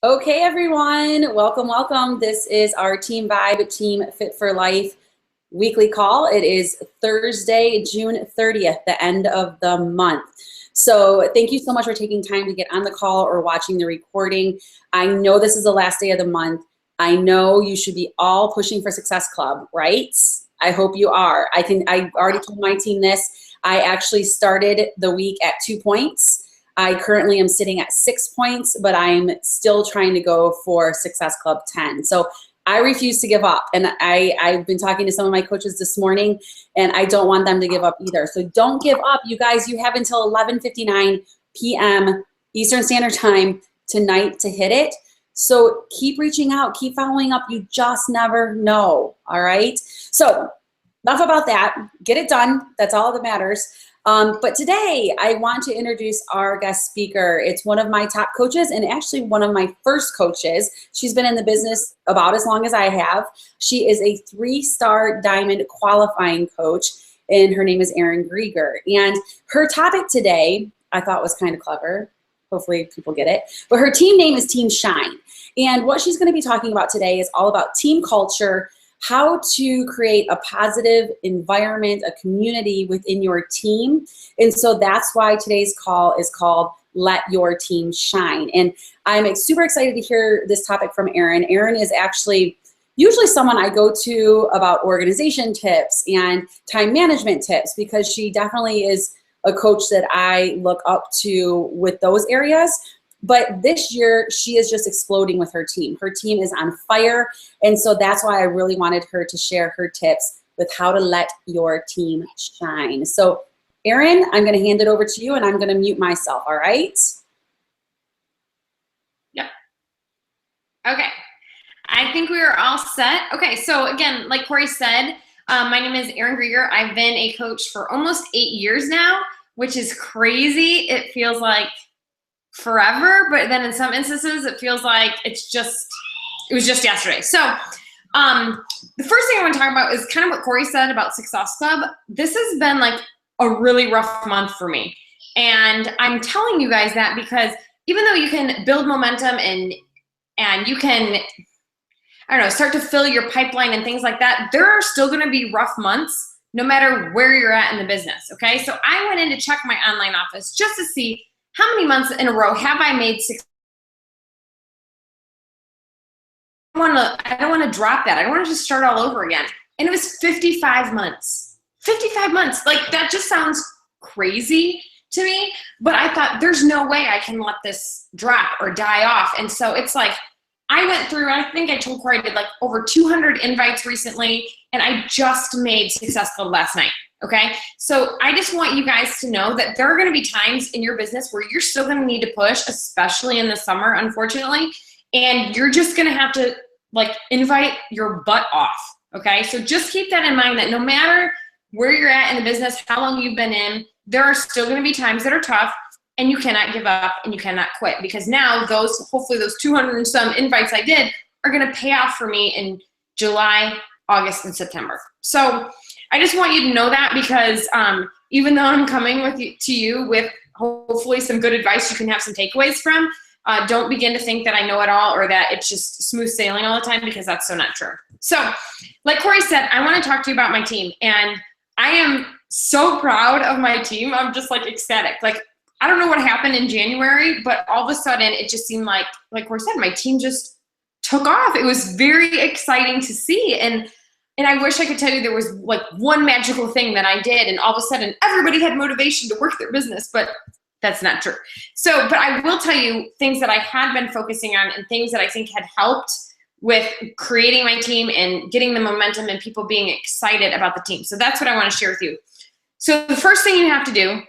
Okay, everyone, welcome, welcome. This is our Team Vibe, Team Fit for Life weekly call. It is Thursday, June 30th, the end of the month. So thank you so much for taking time to get on the call or watching the recording. I know this is the last day of the month. I know you should be all pushing for Success Club, right? I hope you are. I already told my team this. I actually started the week at 2 points. I currently am sitting at 6 points, but I'm still trying to go for Success Club 10. So I refuse to give up. And I've been talking to some of my coaches this morning, and I don't want them to give up either. So don't give up, you guys. You have until 11:59 p.m. Eastern Standard Time tonight to hit it. So keep reaching out, keep following up. You just never know, all right? So enough about that. Get it done. That's all that matters. But today I want to introduce our guest speaker. It's one of my top coaches and actually one of my first coaches. She's been in the business about as long as I have. She is a 3-star diamond qualifying coach, and her name is Erin Grieger. And her topic today I thought was kind of clever. Hopefully people get it. But her team name is Team Shine. And what she's going to be talking about today is all about team culture, how to create a positive environment, a community within your team. And so that's why today's call is called Let Your Team Shine. And I'm super excited to hear this topic from Erin. Erin is actually usually someone I go to about organization tips and time management tips, because she definitely is a coach that I look up to with those areas. But this year, she is just exploding with her team. Her team is on fire. And so that's why I really wanted her to share her tips with how to let your team shine. So Erin, I'm going to hand it over to you, and I'm going to mute myself, all right? Yep. Okay. I think we are all set. Okay, so again, like Corey said, my name is Erin Grieger. I've been a coach for almost 8 years now, which is crazy. It feels like forever, but then in some instances it feels like it was just yesterday. So the first thing I want to talk about is kind of what Corey said about Success Club. This has been like a really rough month for me, and I'm telling you guys that because even though you can build momentum and you can, I don't know, start to fill your pipeline and things like that, there are still going to be rough months no matter where you're at in the business. Okay, so I went in to check my online office just to see how many months in a row have I made success. I don't want to drop that. I don't want to just start all over again. And it was 55 months. 55 months. Like, that just sounds crazy to me. But I thought, there's no way I can let this drop or die off. And so it's like, I went through, I think I told Corey I did like over 200 invites recently, and I just made Success Club last night. Okay, so I just want you guys to know that there are going to be times in your business where you're still going to need to push, especially in the summer, unfortunately, and you're just going to have to like invite your butt off. Okay, so just keep that in mind, that no matter where you're at in the business, how long you've been in, there are still going to be times that are tough, and you cannot give up and you cannot quit, because now hopefully those 200 and some invites I did are going to pay off for me in July, August, and September. So I just want you to know that, because even though I'm coming to you with hopefully some good advice you can have some takeaways from, don't begin to think that I know it all or that it's just smooth sailing all the time, because that's so not true. So like Corey said, I want to talk to you about my team, and I am so proud of my team. I'm just like ecstatic. Like, I don't know what happened in January, but all of a sudden it just seemed like Corey said, my team just took off. It was very exciting to see. And I wish I could tell you there was like one magical thing that I did, and all of a sudden everybody had motivation to work their business, but that's not true. So, but I will tell you things that I had been focusing on and things that I think had helped with creating my team and getting the momentum and people being excited about the team. So that's what I want to share with you. So the first thing you have to do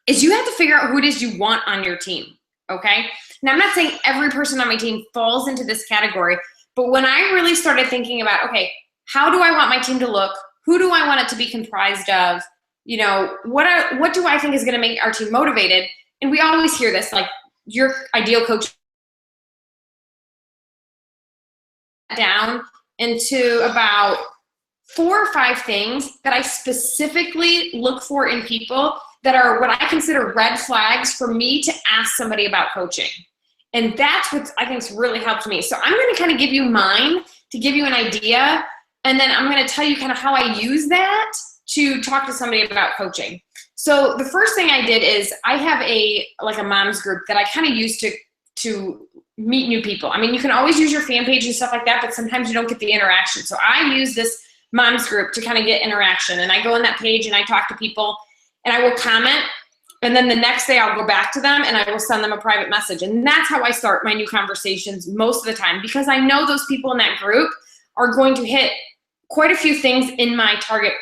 is you have to figure out who it is you want on your team, okay? Now, I'm not saying every person on my team falls into this category, but when I really started thinking about, okay, how do I want my team to look? Who do I want it to be comprised of? You know, what do I think is going to make our team motivated? And we always hear this, like, your ideal coach down into about 4 or 5 things that I specifically look for in people that are what I consider red flags for me to ask somebody about coaching. And that's what I think's really helped me. So I'm going to kind of give you mine to give you an idea. And then I'm going to tell you kind of how I use that to talk to somebody about coaching. So the first thing I did is I have a mom's group that I kind of use to meet new people. I mean, you can always use your fan page and stuff like that, but sometimes you don't get the interaction. So I use this mom's group to kind of get interaction. And I go on that page and I talk to people and I will comment. And then the next day I'll go back to them and I will send them a private message. And that's how I start my new conversations most of the time, because I know those people in that group are going to hit quite a few things in my target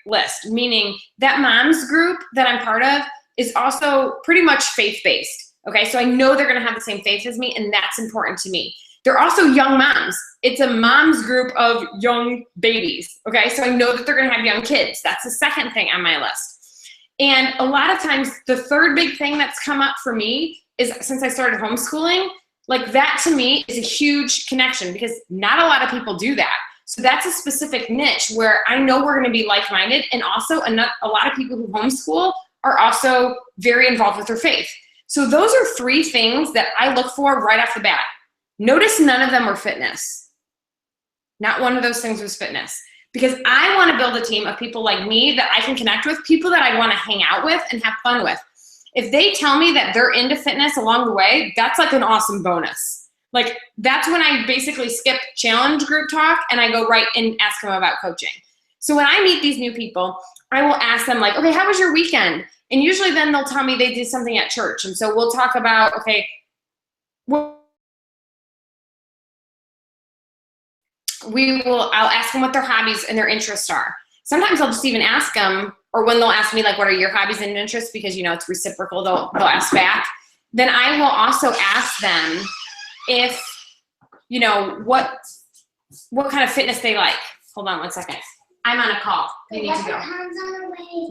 list, meaning that mom's group that I'm part of is also pretty much faith-based. Okay, so I know they're gonna have the same faith as me, and that's important to me. They're also young moms. It's a mom's group of young babies. Okay, so I know that they're gonna have young kids. That's the second thing on my list. And a lot of times, the third big thing that's come up for me is, since I started homeschooling, like that to me is a huge connection, because not a lot of people do that. So that's a specific niche where I know we're gonna be like-minded, and also a lot of people who homeschool are also very involved with their faith. So those are three things that I look for right off the bat. Notice none of them were fitness. Not one of those things was fitness. Because I wanna build a team of people like me that I can connect with, people that I wanna hang out with and have fun with. If they tell me that they're into fitness along the way, that's like an awesome bonus. Like, that's when I basically skip challenge group talk and I go right and ask them about coaching. So when I meet these new people, I will ask them like, okay, how was your weekend? And usually then they'll tell me they did something at church. And so we'll talk about, okay, I'll ask them what their hobbies and their interests are. Sometimes I'll just even ask them, or when they'll ask me like, what are your hobbies and interests? Because, you know, it's reciprocal, they'll ask back. Then I will also ask them if, you know, what kind of fitness they like. Hold on one second. I'm on a call. You need to go.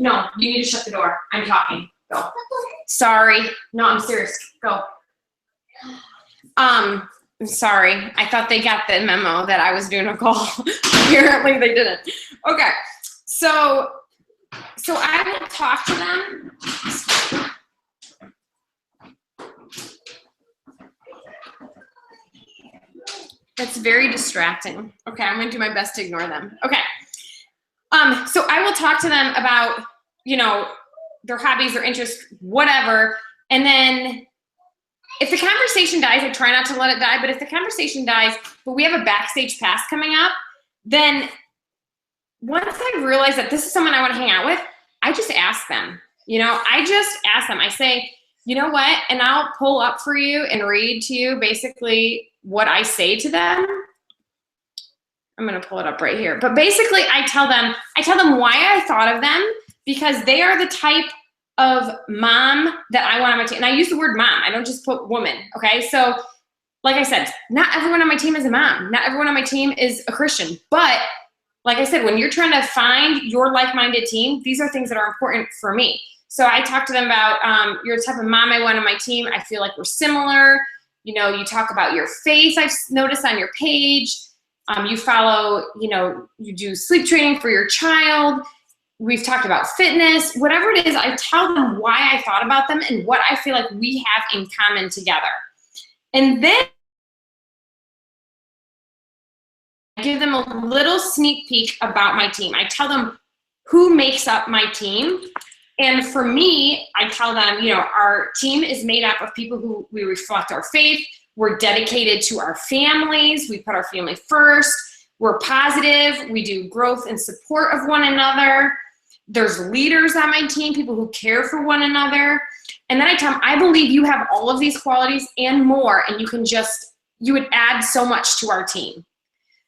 No, you need to shut the door. I'm talking. Go. Sorry. No, I'm serious. Go. I'm sorry. I thought they got the memo that I was doing a call. Apparently they didn't. Okay. So I will talk to them. That's very distracting. Okay, I'm gonna do my best to ignore them. Okay. So I will talk to them about, you know, their hobbies, their interests, whatever. And then if the conversation dies, I try not to let it die, but if the conversation dies, but we have a backstage pass coming up, then once I realize that this is someone I want to hang out with, I just ask them. You know, I just ask them. I say, you know what? And I'll pull up for you and read to you basically what I say to them. I'm gonna pull it up right here. But basically I tell them why I thought of them, because they are the type of mom that I want on my team. And I use the word mom, I don't just put woman, okay? So like I said, not everyone on my team is a mom. Not everyone on my team is a Christian. But like I said, when you're trying to find your like-minded team, these are things that are important for me. So I talk to them about, you're the type of mom I want on my team. I feel like we're similar. You know, you talk about your faith, I've noticed on your page. You follow, you know, you do sleep training for your child. We've talked about fitness, whatever it is, I tell them why I thought about them and what I feel like we have in common together. And then I give them a little sneak peek about my team. I tell them who makes up my team. And for me, I tell them, you know, our team is made up of people who we reflect our faith. We're dedicated to our families. We put our family first. We're positive. We do growth and support of one another. There's leaders on my team, people who care for one another. And then I tell them, I believe you have all of these qualities and more, and you would add so much to our team.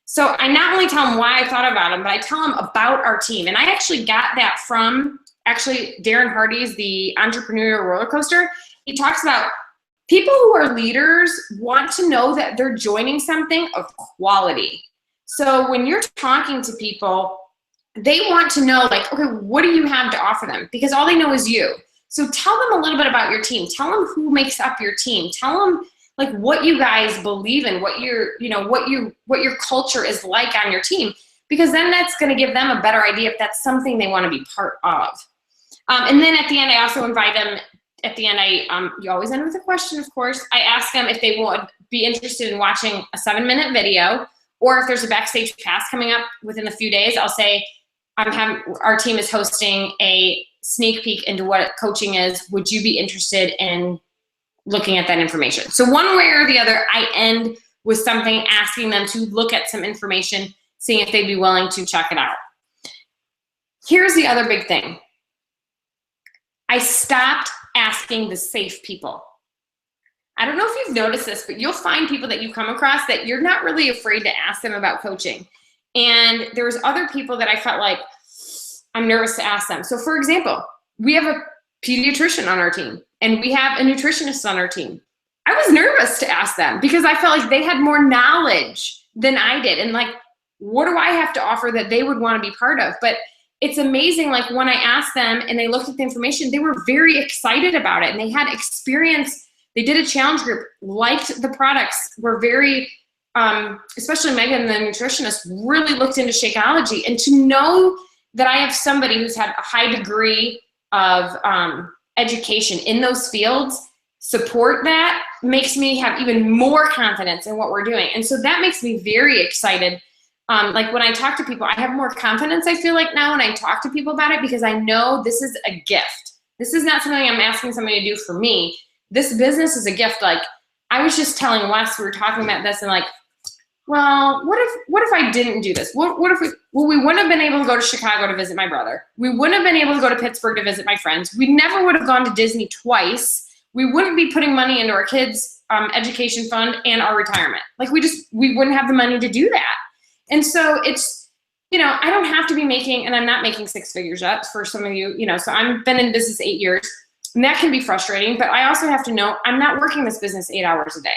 So I not only tell them why I thought about them, but I tell them about our team. And I actually got that from Darren Hardy's The Entrepreneurial Roller Coaster. He talks about people who are leaders want to know that they're joining something of quality. So when you're talking to people, they want to know, like, okay, what do you have to offer them? Because all they know is you. So tell them a little bit about your team. Tell them who makes up your team. Tell them like what you guys believe in, what your culture is like on your team, because then that's going to give them a better idea if that's something they want to be part of. And then at the end, I also invite them at the end, you always end with a question, of course. I ask them if they would be interested in watching a 7-minute video, or if there's a backstage pass coming up within a few days. I'll say, our team is hosting a sneak peek into what coaching is. Would you be interested in looking at that information? So one way or the other, I end with something asking them to look at some information, seeing if they'd be willing to check it out. Here's the other big thing. I stopped asking the safe people. I don't know if you've noticed this, but you'll find people that you come across that you're not really afraid to ask them about coaching. And there's other people that I felt like I'm nervous to ask them. So for example, we have a pediatrician on our team and we have a nutritionist on our team. I was nervous to ask them because I felt like they had more knowledge than I did. And like, what do I have to offer that they would want to be part of? But it's amazing, like when I asked them and they looked at the information, they were very excited about it and they had experience. They did a challenge group, liked the products, were very, especially Megan, the nutritionist, really looked into Shakeology. And to know that I have somebody who's had a high degree of education in those fields support that makes me have even more confidence in what we're doing. And so that makes me very excited. Like when I talk to people, I have more confidence, I feel like now when I talk to people about it, because I know this is a gift. This is not something I'm asking somebody to do for me. This business is a gift. Like I was just telling Wes, we were talking about this and like, well, what if I didn't do this? What if we wouldn't have been able to go to Chicago to visit my brother. We wouldn't have been able to go to Pittsburgh to visit my friends. We never would have gone to Disney twice. We wouldn't be putting money into our kids' education fund and our retirement. Like we wouldn't have the money to do that. And so it's, you know, I don't have to be making, and I'm not making 6 figures yet for some of you, you know, so I've been in business 8 years and that can be frustrating, but I also have to know I'm not working this business 8 hours a day.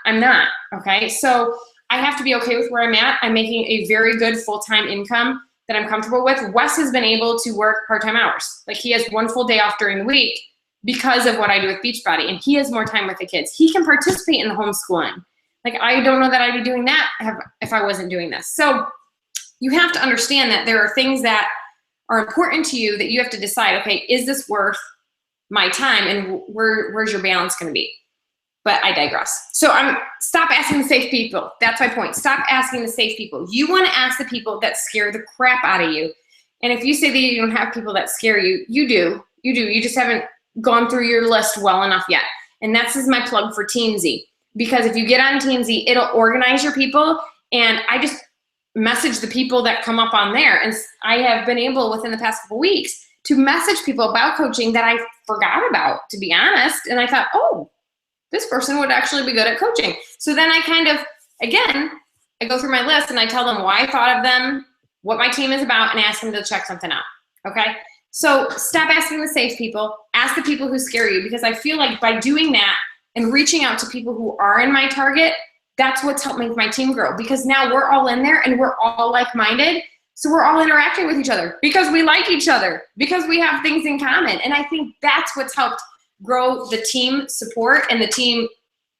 I'm not, okay? So I have to be okay with where I'm at. I'm making a very good full-time income that I'm comfortable with. Wes has been able to work part-time hours. Like he has 1 full day off during the week because of what I do with Beachbody, and he has more time with the kids. He can participate in the homeschooling. Like, I don't know that I'd be doing that if I wasn't doing this. So you have to understand that there are things that are important to you that you have to decide, okay, is this worth my time, and where's your balance gonna be? But I digress. So stop asking the safe people. That's my point. Stop asking the safe people. You wanna ask the people that scare the crap out of you. And if you say that you don't have people that scare you, you do. You just haven't gone through your list well enough yet. And that's just my plug for Teamzy. Because if you get on Teamzy, it'll organize your people. And I just message the people that come up on there. And I have been able within the past couple weeks to message people about coaching that I forgot about, to be honest. And I thought, oh, this person would actually be good at coaching. So then I kind of, again, I go through my list and I tell them why I thought of them, what my team is about, and ask them to check something out, okay? So stop asking the safe people, ask the people who scare you, because I feel like by doing that and reaching out to people who are in my target, that's what's helped make my team grow, because now we're all in there and we're all like-minded. So we're all interacting with each other because we like each other, because we have things in common. And I think that's what's helped grow the team support and the team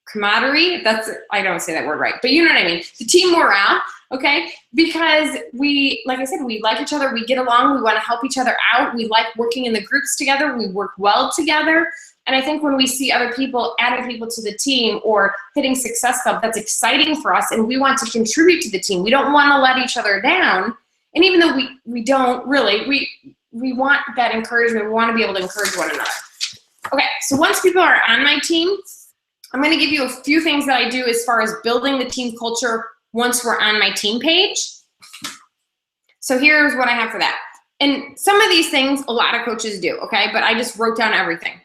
camaraderie. I don't say that word right, but you know what I mean. The team morale, okay? Because we, like I said, we like each other, we get along, we wanna help each other out, we like working in the groups together, we work well together. And I think when we see other people adding people to the team or hitting Success Club, that's exciting for us, and we want to contribute to the team. We don't wanna let each other down. And even though we don't really, we want that encouragement, we wanna be able to encourage one another. Okay, so once people are on my team, I'm gonna give you a few things that I do as far as building the team culture once we're on my team page. So here's what I have for that. And some of these things a lot of coaches do, okay? But I just wrote down everything.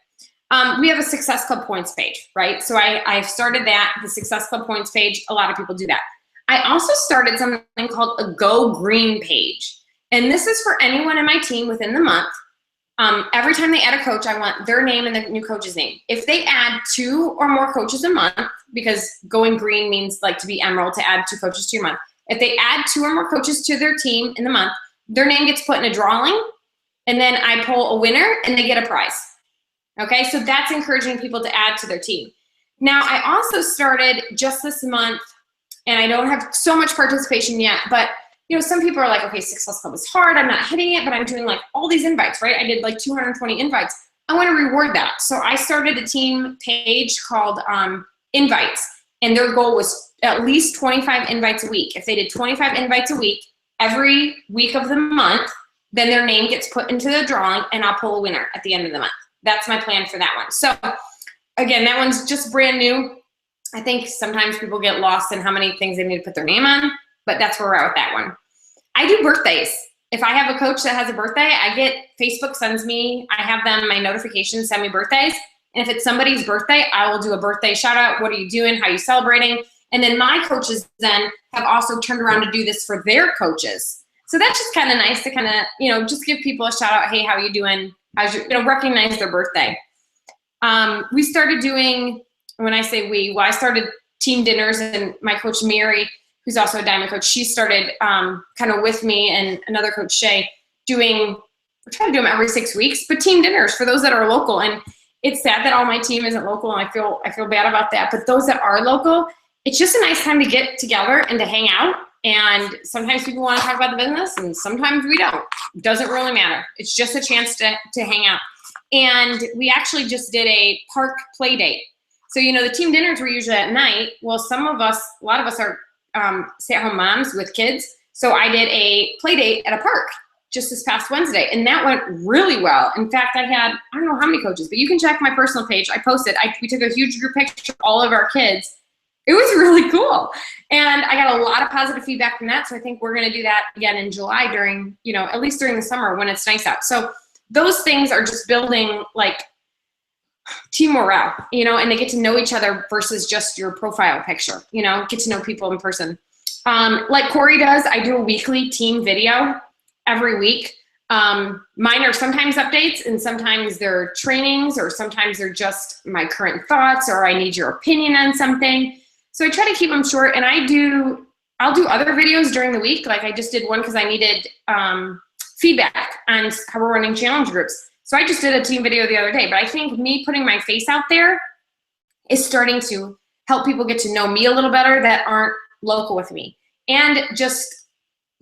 We have a Success Club points page, right? So I've started that, the Success Club points page. A lot of people do that. I also started something called a Go Green page. And this is for anyone in my team within the month. Every time they add a coach, I want their name and the new coach's name. If they add 2 or more coaches a month, because going green means like to be emerald, to add 2 coaches to your month. If they add 2 or more coaches to their team in the month, their name gets put in a drawing, and then I pull a winner and they get a prize. Okay, so that's encouraging people to add to their team. Now, I also started just this month, and I don't have so much participation yet, but you know, some people are like, okay, Success Club is hard, I'm not hitting it, but I'm doing like all these invites, right? I did like 220 invites. I want to reward that. So I started a team page called Invites, and their goal was at least 25 invites a week. If they did 25 invites a week, every week of the month, then their name gets put into the drawing, and I'll pull a winner at the end of the month. That's my plan for that one. So again, that one's just brand new. I think sometimes people get lost in how many things they need to put their name on, but that's where we're at with that one. I do birthdays. If I have a coach that has a birthday, Facebook sends me, I have them, my notifications send me birthdays. And if it's somebody's birthday, I will do a birthday shout out. What are you doing? How are you celebrating? And then my coaches then have also turned around to do this for their coaches. So that's just kind of nice to kind of, just give people a shout out. Hey, how are you doing? How's your, recognize their birthday. We started doing, when I say we, well, I started team dinners, and my coach Mary, who's also a diamond coach, she started kind of with me and another coach, Shay, we're trying to do them every 6 weeks, but team dinners for those that are local. And it's sad that all my team isn't local, and I feel bad about that. But those that are local, it's just a nice time to get together and to hang out. And sometimes people want to talk about the business, and sometimes we don't. It doesn't really matter. It's just a chance to hang out. And we actually just did a park play date. So, the team dinners were usually at night. Well, a lot of us are stay-at-home moms with kids. So I did a play date at a park just this past Wednesday, and that went really well. In fact, I don't know how many coaches, but you can check my personal page. I posted, we took a huge group picture of all of our kids. It was really cool. And I got a lot of positive feedback from that. So I think we're going to do that again in July during, at least during the summer when it's nice out. So those things are just building like team morale, and they get to know each other versus just your profile picture, get to know people in person. Like Corey does, I do a weekly team video every week. Mine are sometimes updates, and sometimes they're trainings, or sometimes they're just my current thoughts, or I need your opinion on something. So I try to keep them short, and I'll do other videos during the week. Like I just did one because I needed feedback on how we're running challenge groups. So I just did a team video the other day, but I think me putting my face out there is starting to help people get to know me a little better that aren't local with me. And just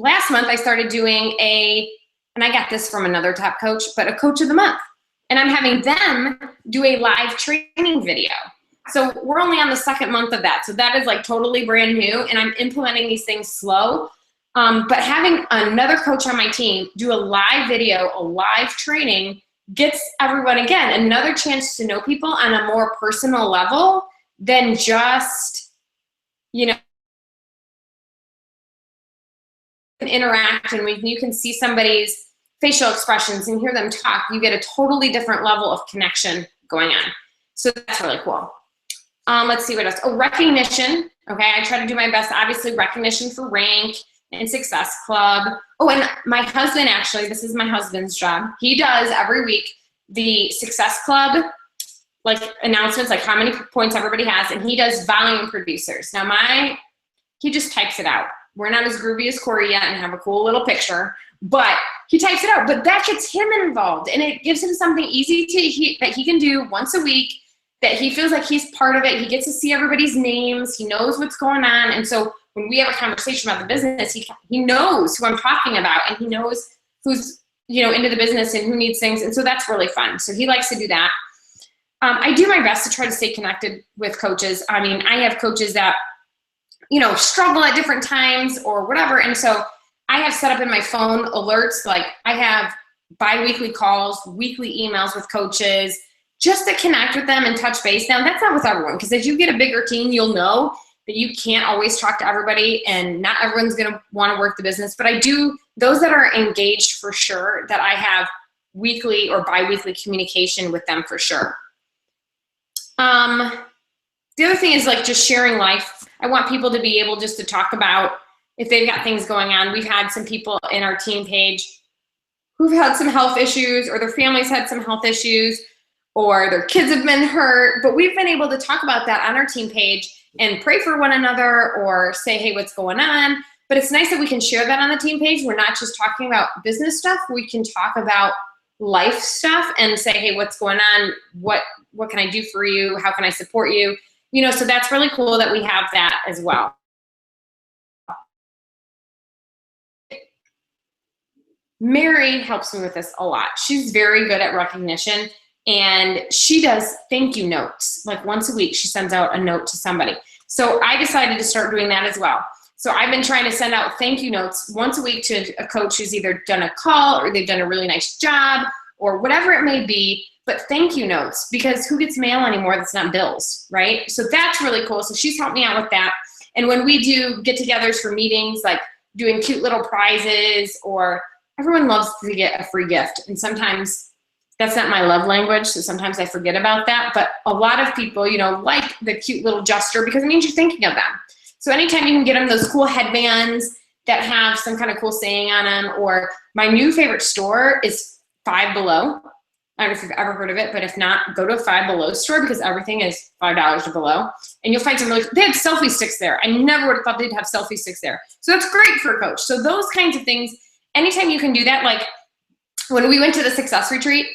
last month I started doing and I got this from another top coach, but a coach of the month. And I'm having them do a live training video. So we're only on the second month of that. So that is like totally brand new, and I'm implementing these things slow. But having another coach on my team do a live video, a live training, gets everyone, again, another chance to know people on a more personal level than just, interact, and when you can see somebody's facial expressions and hear them talk, you get a totally different level of connection going on. So that's really cool. Let's see what else. Oh, recognition. Okay, I try to do my best. Obviously, recognition for rank and Success Club. Oh, and my husband, actually, this is my husband's job. He does every week the Success Club, like announcements, like how many points everybody has, and he does volume producers. Now he just types it out. We're not as groovy as Corey yet and have a cool little picture, but he types it out. But that gets him involved, and it gives him something easy that he can do once a week, that he feels like he's part of it. He gets to see everybody's names. He knows what's going on. And so when we have a conversation about the business, he knows who I'm talking about, and he knows who's, into the business and who needs things. And so that's really fun. So he likes to do that. I do my best to try to stay connected with coaches. I mean, I have coaches that, struggle at different times or whatever. And so I have set up in my phone alerts, like I have bi-weekly calls, weekly emails with coaches, just to connect with them and touch base. Now, that's not with everyone, because as you get a bigger team, you'll know that you can't always talk to everybody, and not everyone's going to want to work the business. But I do, those that are engaged for sure, that I have weekly or bi-weekly communication with them for sure. The other thing is like just sharing life. I want people to be able just to talk about if they've got things going on. We've had some people in our team page who've had some health issues, or their families had some health issues, or their kids have been hurt, but we've been able to talk about that on our team page and pray for one another, or say, hey, what's going on? But it's nice that we can share that on the team page. We're not just talking about business stuff. We can talk about life stuff and say, hey, what's going on? What can I do for you? How can I support you? So that's really cool that we have that as well. Mary helps me with this a lot. She's very good at recognition. and she does thank you notes. Like once a week, she sends out a note to somebody. So I decided to start doing that as well. So I've been trying to send out thank you notes once a week to a coach who's either done a call or they've done a really nice job or whatever it may be, but thank you notes, because who gets mail anymore that's not bills, right? So that's really cool. So she's helped me out with that. And when we do get-togethers for meetings, like doing cute little prizes, or everyone loves to get a free gift. And sometimes that's not my love language, so sometimes I forget about that. But a lot of people, you know, like the cute little gesture because it means you're thinking of them. So anytime you can get them those cool headbands that have some kind of cool saying on them, or my new favorite store is Five Below. I don't know if you've ever heard of it, but if not, go to a Five Below store because everything is $5 or below. And you'll find some really, they have selfie sticks there. I never would have thought they'd have selfie sticks there. So that's great for a coach. So those kinds of things, anytime you can do that, like when we went to the Success Retreat,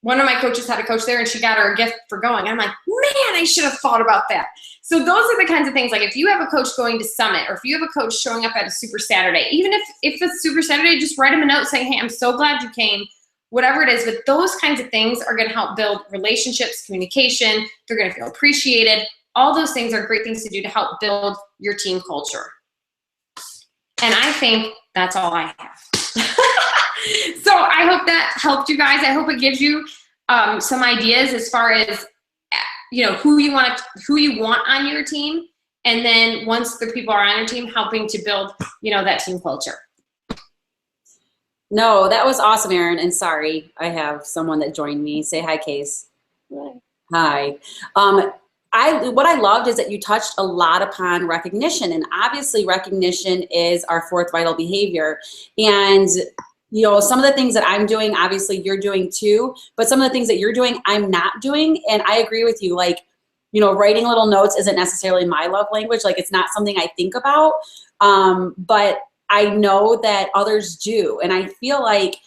one of my coaches had a coach there and she got her a gift for going. I'm like, man, I should have thought about that. So those are the kinds of things, like if you have a coach going to Summit, or if you have a coach showing up at a Super Saturday, even if it's Super Saturday, just write them a note saying, hey, I'm so glad you came, whatever it is. But those kinds of things are going to help build relationships, communication. They're going to feel appreciated. All those things are great things to do to help build your team culture. And I think that's all I have. So I hope that helped you guys. I hope it gives you some ideas as far as, you know, who you want on your team. And then once the people are on your team, helping to build, you know, that team culture. No, that was awesome, Erin. And sorry, I have someone that joined me. Say hi, Case. Hi. What I loved is that you touched a lot upon recognition, and obviously recognition is our fourth vital behavior. And you know, some of the things that I'm doing, obviously you're doing too, but some of the things that you're doing, I'm not doing. And I agree with you. Like, you know, writing little notes isn't necessarily my love language. Like, it's not something I think about, but I know that others do. And I feel like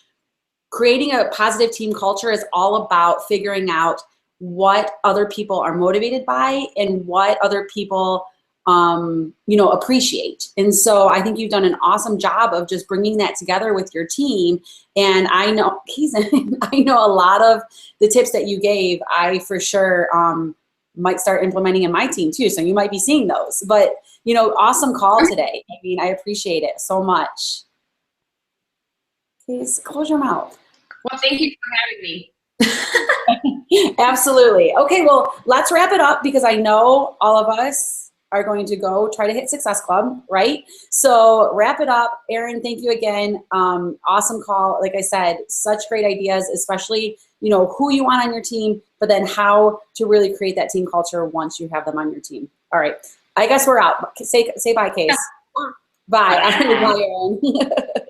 creating a positive team culture is all about figuring out what other people are motivated by and what other people you know, appreciate. And so I think you've done an awesome job of just bringing that together with your team. And I know, I know a lot of the tips that you gave, I for sure might start implementing in my team too. So you might be seeing those, but you know, awesome call today. I mean, I appreciate it so much. Please close your mouth. Well, thank you for having me. Absolutely. Okay, well, let's wrap it up because I know all of us are going to go try to hit Success Club, right? So wrap it up. Erin, thank you again. Awesome call. Like I said, such great ideas, especially, you know, who you want on your team, but then how to really create that team culture once you have them on your team. All right. I guess we're out. Say bye, Case. Yeah. Bye. Bye, Erin.